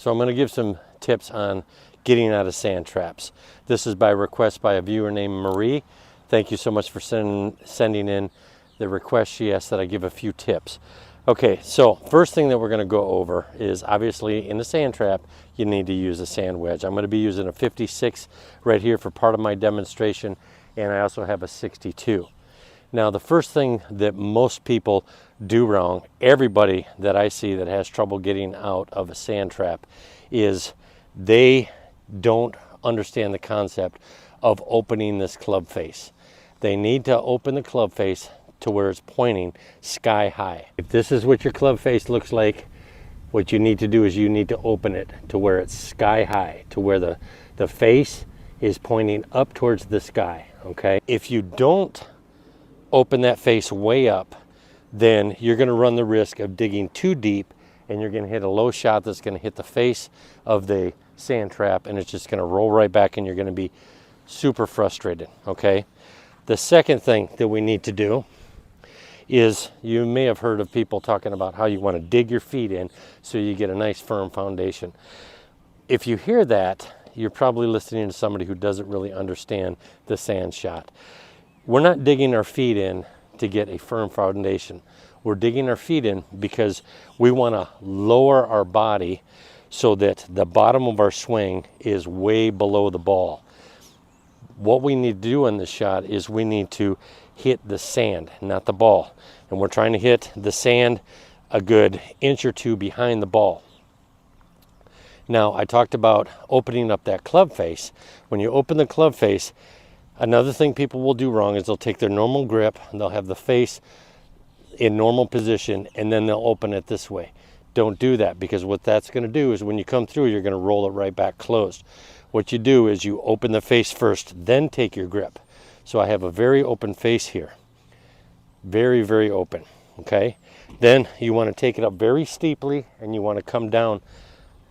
So I'm going to give some tips on getting out of sand traps. This is by request by a viewer named Marie. Thank you so much for sending in the request. She asked that I give a few tips. Okay, so first thing that we're going to go over is obviously in the sand trap, you need to use a sand wedge. I'm going to be using a 56 right here for part of my demonstration, and I also have a 62. Now, the first thing that most people do wrong, everybody that I see that has trouble getting out of a sand trap, is they don't understand the concept of opening this club face. They need to open the club face to where it's pointing sky high. If this is what your club face looks like, what you need to do is you need to open it to where it's sky high, to where the face is pointing up towards the sky, okay? If you don't open that face way up, then you're going to run the risk of digging too deep, and you're going to hit a low shot that's going to hit the face of the sand trap, and it's just going to roll right back, and you're going to be super frustrated, okay? The second thing that we need to do is, you may have heard of people talking about how you want to dig your feet in so you get a nice firm foundation. If you hear that, you're probably listening to somebody who doesn't really understand the sand shot. We're not digging our feet in to get a firm foundation. We're digging our feet in because we want to lower our body so that the bottom of our swing is way below the ball. What we need to do in this shot is we need to hit the sand, not the ball. And we're trying to hit the sand a good inch or two behind the ball. Now, I talked about opening up that club face. When you open the club face, another thing people will do wrong is they'll take their normal grip and they'll have the face in normal position, and then they'll open it this way. Don't do that, because what that's going to do is when you come through, you're going to roll it right back closed. What you do is you open the face first, then take your grip. So I have a very open face here. Very, very open, okay? Then you want to take it up very steeply, and you want to come down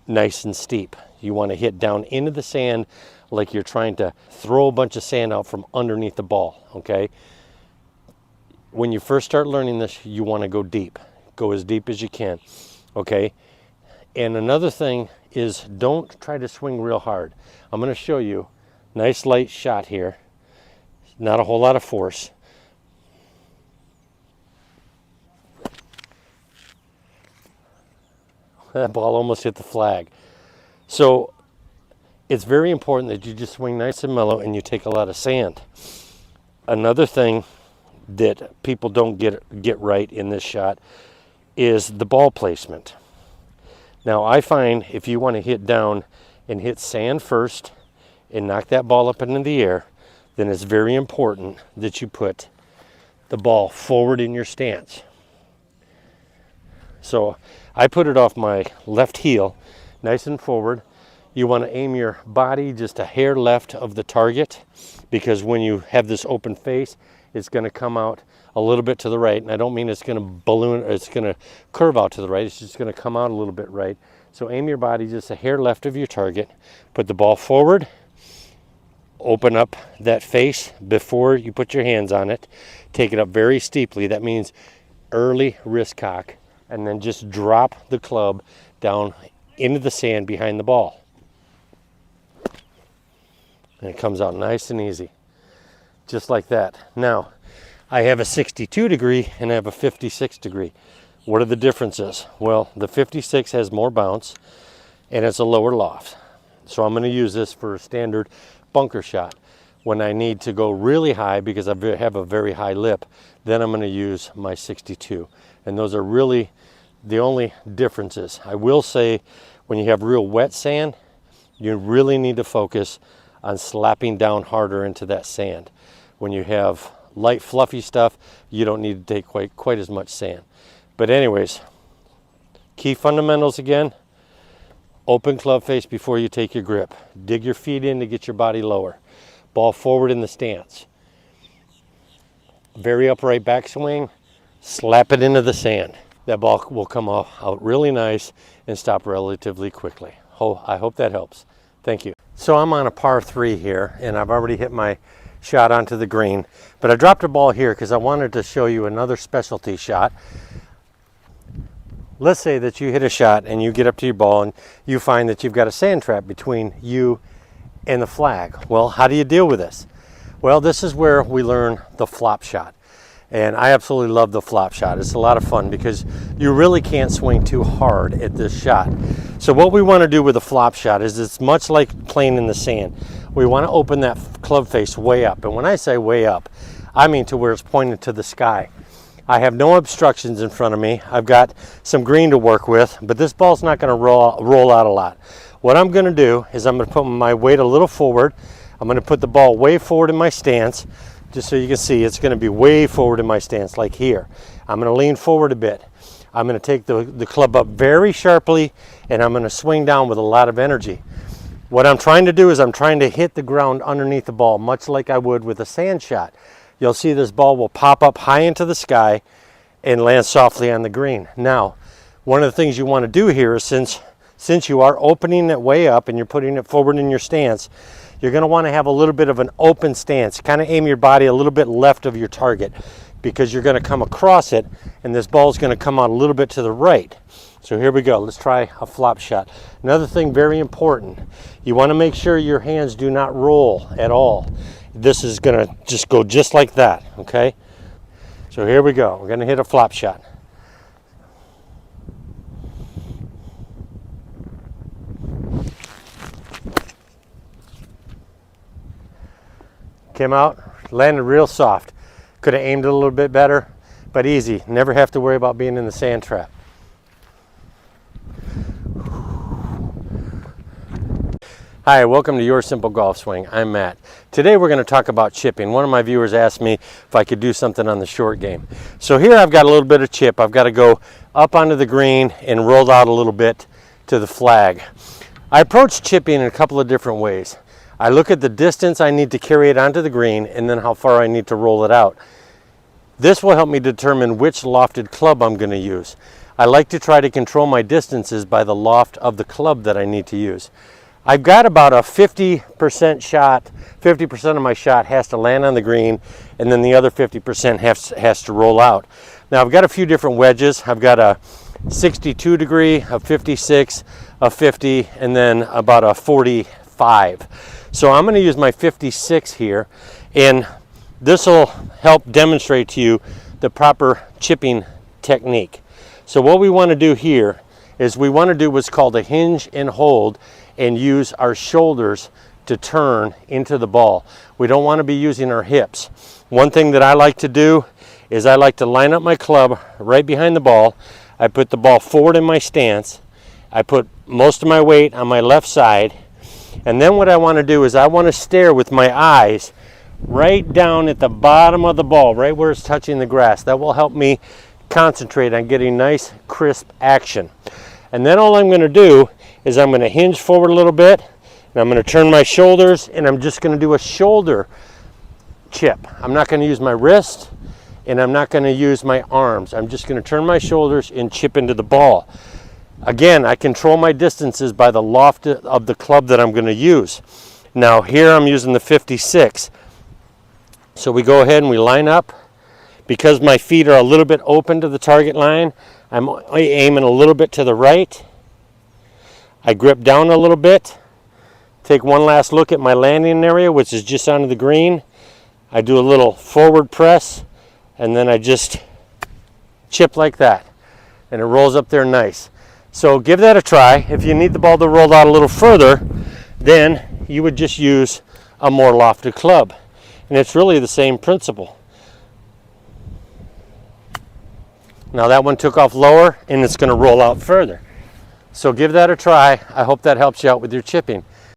nice and steep. You want to hit down into the sand like you're trying to throw a bunch of sand out from underneath the ball, okay? When you first start learning this, you want to go deep. Go as deep as you can, okay? And another thing is, don't try to swing real hard. I'm going to show you. Nice light shot here. Not a whole lot of force. That ball almost hit the flag. So it's very important that you just swing nice and mellow and you take a lot of sand. Another thing that people don't get right in this shot is the ball placement. Now, I find if you want to hit down and hit sand first and knock that ball up into the air, then it's very important that you put the ball forward in your stance. So I put it off my left heel, nice and forward. You want to aim your body just a hair left of the target, because when you have this open face, it's going to come out a little bit to the right. And I don't mean it's going to balloon, or it's going to curve out to the right. It's just going to come out a little bit right. So aim your body just a hair left of your target. Put the ball forward. Open up that face before you put your hands on it. Take it up very steeply. That means early wrist cock. And then just drop the club down into the sand behind the ball. And it comes out nice and easy. Just like that. Now, I have a 62 degree and I have a 56 degree. What are the differences? Well, the 56 has more bounce and it's a lower loft. So I'm going to use this for a standard bunker shot. When I need to go really high because I have a very high lip, then I'm going to use my 62. And those are really the only differences. I will say, when you have real wet sand, you really need to focus on slapping down harder into that sand. When you have light fluffy stuff, you don't need to take quite as much sand. But anyways, key fundamentals again: open club face before you take your grip. Dig your feet in to get your body lower. Ball forward in the stance. Very upright backswing. Slap it into the sand. That ball will come out really nice and stop relatively quickly. I hope that helps. Thank you. So I'm on a par 3 here, and I've already hit my shot onto the green. But I dropped a ball here because I wanted to show you another specialty shot. Let's say that you hit a shot and you get up to your ball and you find that you've got a sand trap between you and the flag. Well, how do you deal with this? Well, this is where we learn the flop shot. And I absolutely love the flop shot. It's a lot of fun because you really can't swing too hard at this shot. So what we want to do with the flop shot is it's much like playing in the sand. We want to open that club face way up. And when I say way up, I mean to where it's pointed to the sky. I have no obstructions in front of me. I've got some green to work with, but this ball's not going to roll out a lot. What I'm going to do is I'm going to put my weight a little forward. I'm going to put the ball way forward in my stance, just so you can see it's going to be way forward in my stance, like here. I'm going to lean forward a bit. I'm going to take the club up very sharply, and I'm going to swing down with a lot of energy. What I'm trying to do is I'm trying to hit the ground underneath the ball, much like I would with a sand shot. You'll see this ball will pop up high into the sky and land softly on the green. Now, one of the things you want to do here is since you are opening it way up and you're putting it forward in your stance, you're going to want to have a little bit of an open stance. Kind of aim your body a little bit left of your target because you're going to come across it and this ball is going to come out a little bit to the right. So here we go. Let's try a flop shot. Another thing very important, you want to make sure your hands do not roll at all. This is going to just go just like that, okay? So here we go. We're going to hit a flop shot. Came out, landed real soft. Could have aimed it a little bit better, but easy. Never have to worry about being in the sand trap. Hi, welcome to Your Simple Golf Swing. I'm Matt. Today we're going to talk about chipping. One of my viewers asked me if I could do something on the short game. So here I've got a little bit of chip. I've got to go up onto the green and roll out a little bit to the flag. I approach chipping in a couple of different ways. I look at the distance I need to carry it onto the green and then how far I need to roll it out. This will help me determine which lofted club I'm going to use. I like to try to control my distances by the loft of the club that I need to use. I've got about a 50% shot. 50% of my shot has to land on the green, and then the other 50% has to roll out. Now I've got a few different wedges. I've got a 62 degree, a 56, a 50, and then about a 45. So I'm going to use my 56 here, and this will help demonstrate to you the proper chipping technique. So what we want to do here is we want to do what's called a hinge and hold, and use our shoulders to turn into the ball. We don't want to be using our hips. One thing that I like to do is I like to line up my club right behind the ball. I put the ball forward in my stance. I put most of my weight on my left side. And then what I want to do is I want to stare with my eyes right down at the bottom of the ball, right where it's touching the grass. That will help me concentrate on getting nice, crisp action. And then all I'm going to do is I'm going to hinge forward a little bit, and I'm going to turn my shoulders, and I'm just going to do a shoulder chip. I'm not going to use my wrist, and I'm not going to use my arms. I'm just going to turn my shoulders and chip into the ball. Again, I control my distances by the loft of the club that I'm going to use. Now here I'm using the 56. So we go ahead and we line up. Because my feet are a little bit open to the target line, I'm aiming a little bit to the right. I grip down a little bit, take one last look at my landing area, which is just onto the green. I do a little forward press, and then I just chip like that, and it rolls up there nice. So give that a try. If you need the ball to roll out a little further, then you would just use a more lofted club. And it's really the same principle. Now that one took off lower, and it's going to roll out further. So give that a try. I hope that helps you out with your chipping.